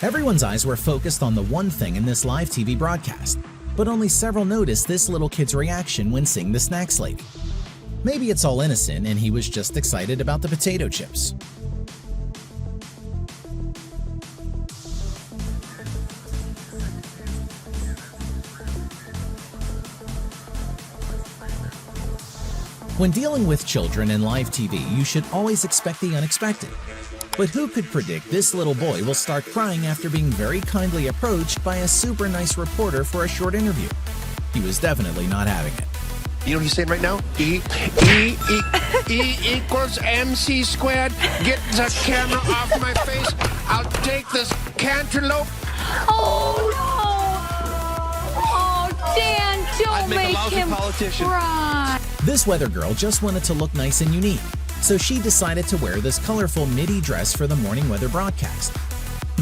Everyone's eyes were focused on the one thing in this live TV broadcast, but only several noticed this little kid's reaction when seeing the snacks lady. Maybe it's all innocent and he was just excited about the potato chips. When dealing with children in live TV, you should always expect the unexpected. But who could predict this little boy will start crying after being very kindly approached by a super nice reporter for a short interview? He was definitely not having it. You know what he's saying right now? E equals MC squared. Get the camera off my face. I'll take this cantaloupe. Oh, no. Oh, Dan, don't make him cry. This weather girl just wanted to look nice and unique, so she decided to wear this colorful midi dress for the morning weather broadcast.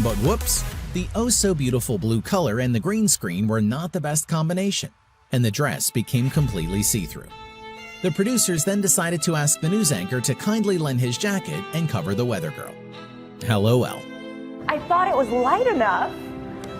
But whoops, the oh-so-beautiful blue color and the green screen were not the best combination, and the dress became completely see-through. The producers then decided to ask the news anchor to kindly lend his jacket and cover the weather girl. LOL. I thought it was light enough.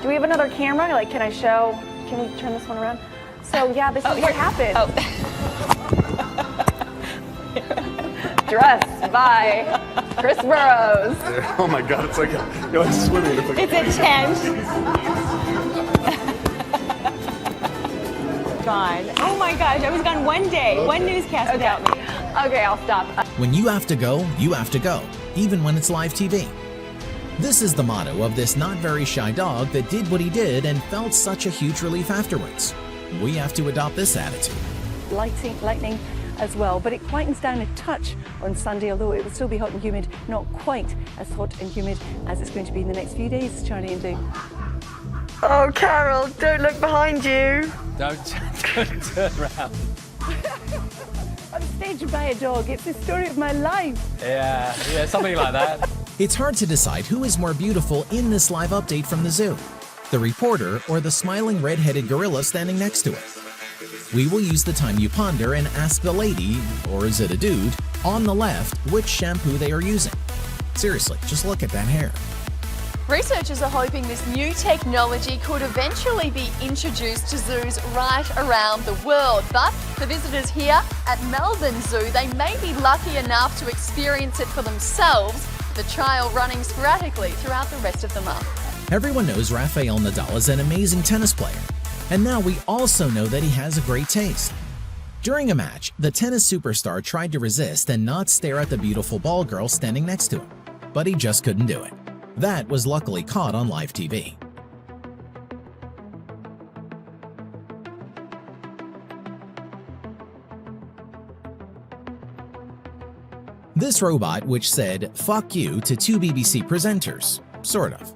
Do we have another camera? Like, can we turn this one around? So yeah, this is what happened. Dressed by Chris Burrows. Oh my God, it's like it's swimming. It's intense. Gone. Oh my gosh, I was gone one day, one newscast without me. Okay, I'll stop. When you have to go, even when it's live TV. This is the motto of this not very shy dog that did what he did and felt such a huge relief afterwards. We have to adopt this attitude. Lightning as well, but it quietens down a touch on Sunday, although it will still be hot and humid, not quite as hot and humid as it's going to be in the next few days, Charlie and Lou. Oh, Carol, don't look behind you. Don't turn around. I'm staged by a dog. It's the story of my life. Yeah, something like that. It's hard to decide who is more beautiful in this live update from the zoo, the reporter or the smiling red-headed gorilla standing next to it. We will use the time you ponder and ask the lady, or is it a dude, on the left which shampoo they are using. Seriously, just look at that hair. Researchers are hoping this new technology could eventually be introduced to zoos right around the world. But for visitors here at Melbourne Zoo, they may be lucky enough to experience it for themselves, with the trial running sporadically throughout the rest of the month. Everyone knows Rafael Nadal is an amazing tennis player, and now we also know that he has a great taste. During a match, the tennis superstar tried to resist and not stare at the beautiful ball girl standing next to him, but he just couldn't do it. That was luckily caught on live TV. This robot which said "fuck you" to two BBC presenters, sort of.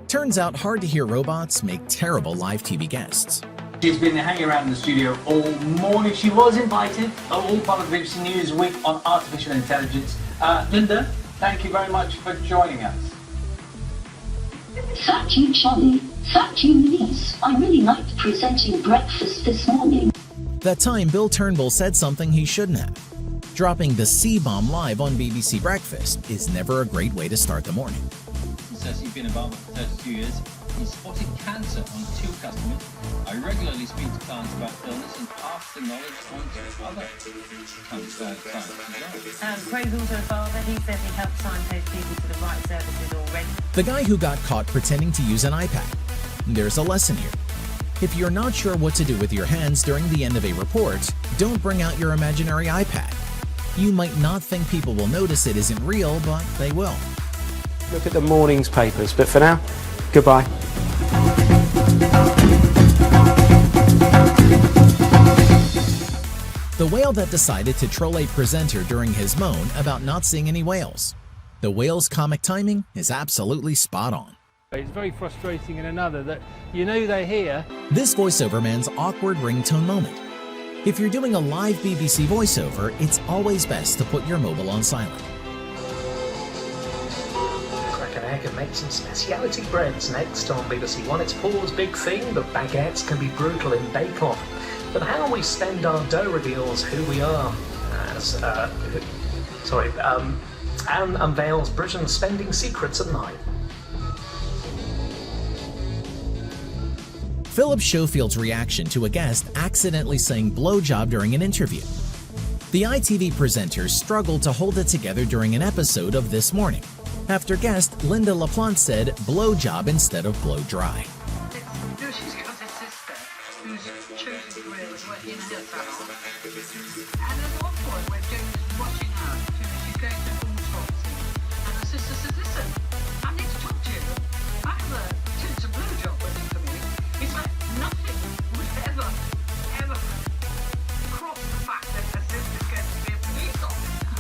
Turns out hard to hear robots make terrible live TV guests. She's been hanging around in the studio all morning. She was invited, all part of the BBC News Week on Artificial Intelligence. Linda, thank you very much for joining us. Thank you, Charlie. Thank you, Liz. I really liked presenting breakfast this morning. That time, Bill Turnbull said something he shouldn't have. Dropping the C-bomb live on BBC Breakfast is never a great way to start the morning. Says he's been involved for 32 years. He's spotted cancer on 2 customers. I regularly speak to clients about illness and pass the knowledge on to other clients as well. Craig's also a father. He says he helps signpost people to the right services already. The guy who got caught pretending to use an iPad. There's a lesson here. If you're not sure what to do with your hands during the end of a report, don't bring out your imaginary iPad. You might not think people will notice it isn't real, but they will. Look at the morning's papers, but for now, goodbye. The whale that decided to troll a presenter during his moan about not seeing any whales. The whale's comic timing is absolutely spot on. It's very frustrating in another that you know they're here. This voiceover man's awkward ringtone moment. If you're doing a live BBC voiceover, it's always best to put your mobile on silent. And make some speciality breads next on BBC One. It's Paul's big thing, but baguettes can be brutal in bake-off. But how we spend our dough reveals who we are. Anne unveils Britain's spending secrets at 9. Philip Schofield's reaction to a guest accidentally saying blowjob during an interview. The ITV presenters struggled to hold it together during an episode of This Morning, after guest Linda LaPlante said blowjob instead of blow dry. She's got a sister who's chosen career was working in a milk salon. And at one point when Joan was watching her, she's going to all shops. And her sister says, listen, I need to talk to you. I have a tints of blowjob waiting for me. It's like nothing would ever cross the fact that her sister's going to be a police officer.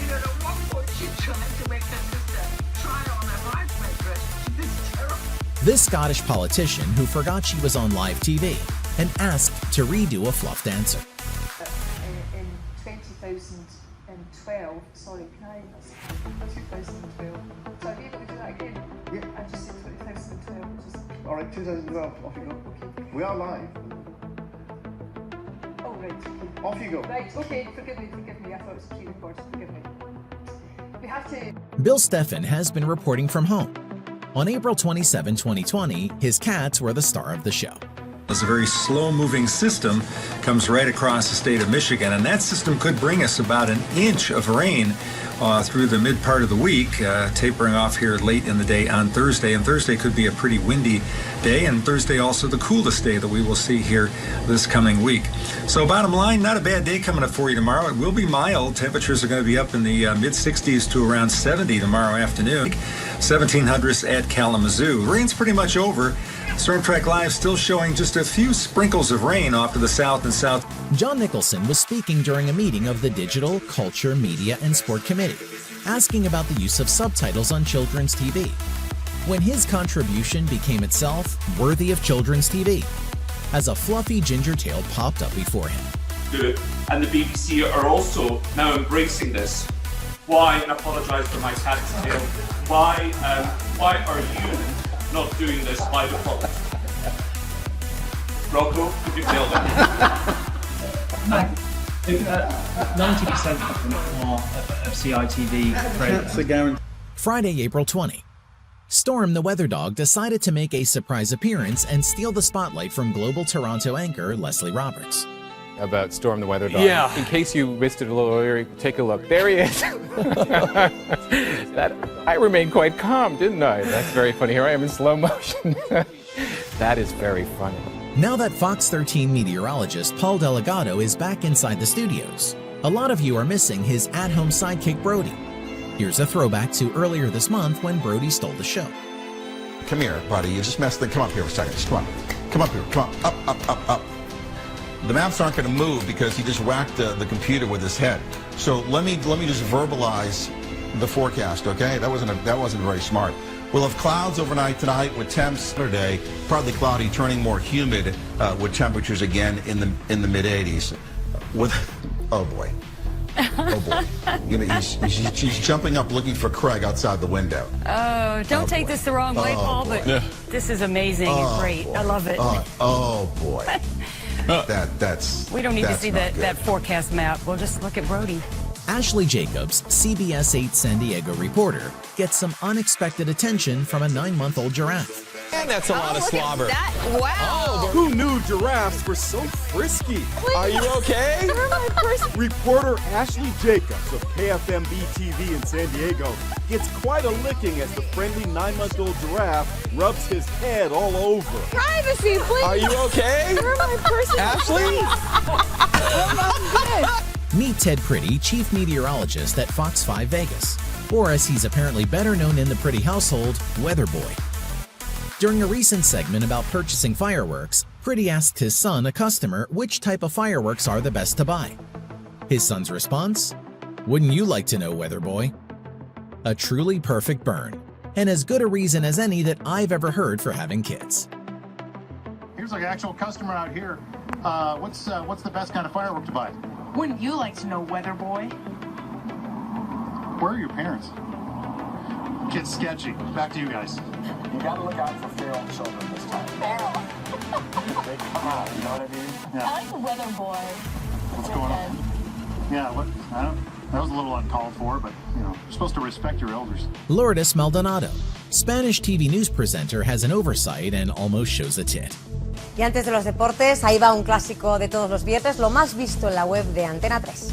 You know, at one point she tried to make her sister try on her bridesmaid dress. This is terrible. This Scottish politician who forgot she was on live TV and asked to redo a fluffed answer. In 2012, sorry, can I? 2012. So are you able to do that again? Yeah. I just said 2012. Just... All right, 2012, off you go. Okay. We are live. Oh, right, okay. Off you go. Right, okay, forgive me. I thought it was a pre-record, forgive me. We have to... Bill Steffen has been reporting from home. On April 27, 2020, his cats were the star of the show. It's a very slow-moving system, comes right across the state of Michigan, and that system could bring us about an inch of rain through the mid part of the week, tapering off here late in the day on Thursday. And Thursday could be a pretty windy day, and Thursday also the coolest day that we will see here this coming week. So bottom line, not a bad day coming up for you tomorrow. It will be mild. Temperatures are going to be up in the mid-60s to around 70 tomorrow afternoon. 1700s at Kalamazoo. Rain's pretty much over. Storm Track Live still showing just a few sprinkles of rain off to the south and south. John Nicholson was speaking during a meeting of the Digital, Culture, Media, and Sport Committee, asking about the use of subtitles on children's TV, when his contribution became itself worthy of children's TV, as a fluffy ginger tail popped up before him. Good. And the BBC are also now embracing this. Why, and I apologise for my cat's tail, why are you not doing this by default? Rocco, could you nail that? 90% of CITV That's a guarantee. Friday, April 20. Storm the Weather Dog decided to make a surprise appearance and steal the spotlight from Global Toronto anchor Leslie Roberts. About Storm the Weather Dog. Yeah. In case you missed it a little earlier, take a look. There he is. I remained quite calm, didn't I? That's very funny. Here I am in slow motion. That is very funny. Now that Fox 13 meteorologist Paul Delgado is back inside the studios, a lot of you are missing his at-home sidekick Brody. Here's a throwback to earlier this month when Brody stole the show. Come here, buddy. You just messed the... Come up here for a second. Just come on. Come up here. Come on. Up, up, up, up. The maps aren't going to move because he just whacked the computer with his head. So let me just verbalize the forecast, okay? That wasn't very smart. We'll have clouds overnight tonight with temps Saturday, partly cloudy, turning more humid with temperatures again in the mid 80s. With oh boy. Oh boy. You know, she's jumping up looking for Craig outside the window. Oh, don't take this the wrong way, Paul, but this is amazing and great. I love it. Oh boy. That's we don't need to see that forecast map. We'll just look at Brody. Ashley Jacobs, CBS 8 San Diego reporter, gets some unexpected attention from a 9-month-old giraffe. And that's a lot of slobber. Wow. Oh, who knew giraffes were so frisky? Are you okay? Reporter Ashley Jacobs of KFMB TV in San Diego gets quite a licking as the friendly 9-month-old giraffe rubs his head all over. Privacy, please. Are you okay? You're my person. Ashley? Meet Ted Pretty, chief meteorologist at Fox 5 Vegas, or as he's apparently better known in the Pretty household, Weather Boy. During a recent segment about purchasing fireworks, Pretty asked his son, a customer, which type of fireworks are the best to buy. His son's response? Wouldn't you like to know, Weather Boy? A truly perfect burn, and as good a reason as any that I've ever heard for having kids. Here's an actual customer out here. What's the best kind of firework to buy? Wouldn't you like to know, Weather Boy? Where are your parents? Kid's sketchy. Back to you guys. You gotta look out for feral children this time. Feral? They come out, you know what I mean? Yeah. I like the Weather Boy. What's going on? Yeah, that was a little uncalled for, but, you're supposed to respect your elders. Lourdes Maldonado, Spanish TV news presenter has an oversight and almost shows a tit. Y antes de los deportes, ahí va un clásico de todos los viernes, lo más visto en la web de Antena 3.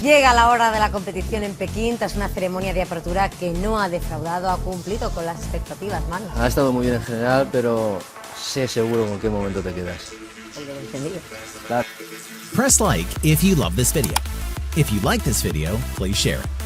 Llega la hora de la competición en Pekín tras una ceremonia de apertura que no ha defraudado, ha cumplido con las expectativas, Manu. Ha estado muy bien en general, pero sé seguro con qué momento te quedas. El del encendido. Claro. Press like if you love this video. If you like this video, please share it.